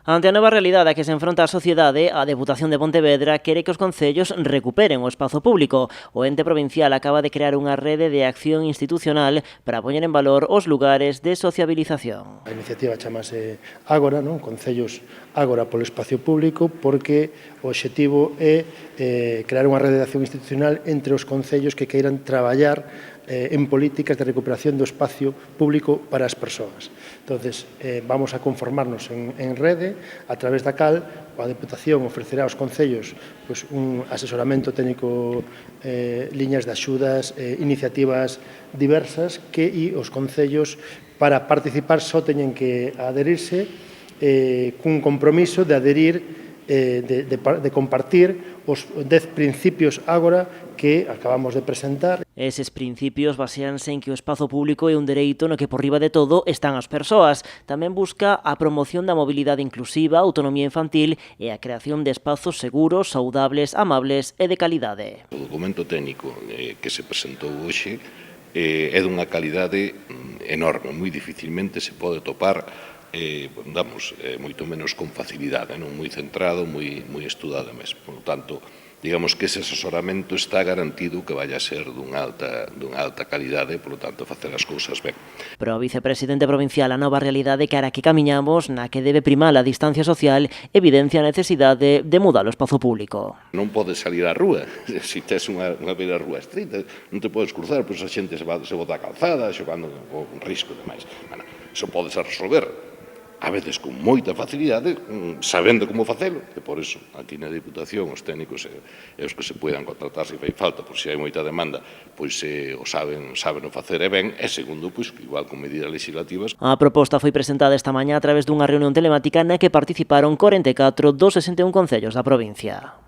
Ante a nova realidade a que se enfronta a sociedade, a Deputación de Pontevedra quere que os concellos recuperen o espazo público. O ente provincial acaba de crear unha rede de acción institucional para poñer en valor os lugares de sociabilización. A iniciativa chamase Ágora, non? Concellos Ágora polo espacio público, porque o obxectivo é crear unha rede de acción institucional entre os concellos que queiran traballar en políticas de recuperación do espacio público para as persoas. Entonces, vamos a conformarnos en rede, a través da cal a Deputación ofrecerá aos concellos un asesoramento técnico, liñas de axudas, iniciativas diversas que os concellos para participar só teñen que adherirse cun compromiso de adherir de compartir os 10 principios Ágora que acabamos de presentar. Eses principios baseanse en que o espazo público é un dereito no que por riba de todo están as persoas. Tamén busca a promoción da mobilidade inclusiva, autonomía infantil e a creación de espazos seguros, saudables, amables e de calidade. O documento técnico que se presentou hoxe é dunha calidade enorme, moi dificilmente se pode topar moito menos con facilidade, non moi centrado, moi estudado mesmo. Por tanto, digamos que ese asesoramento está garantido que vai a ser dunha alta calidade, por tanto, facer as cousas ben. Pero o vicepresidente provincial, a nova realidade cara que camiñamos, na que debe primar a distancia social, evidencia a necesidade de mudar o espazo público. Non podes salir á rúa, se tes unha beira rúa estreita, non te podes cruzar, pois a xente se bota a calzada, xogando con risco e demais. Bueno, iso podes resolver, a veces con moita facilidade, sabendo como facelo, e por iso aquí na Diputación os técnicos e os que se poidan contratar se fai falta, por se hai moita demanda, pois o saben o facer e ben, e segundo, pois igual con medidas legislativas. A proposta foi presentada esta mañá a través dunha reunión telemática na que participaron 44 dos 61 concellos da provincia.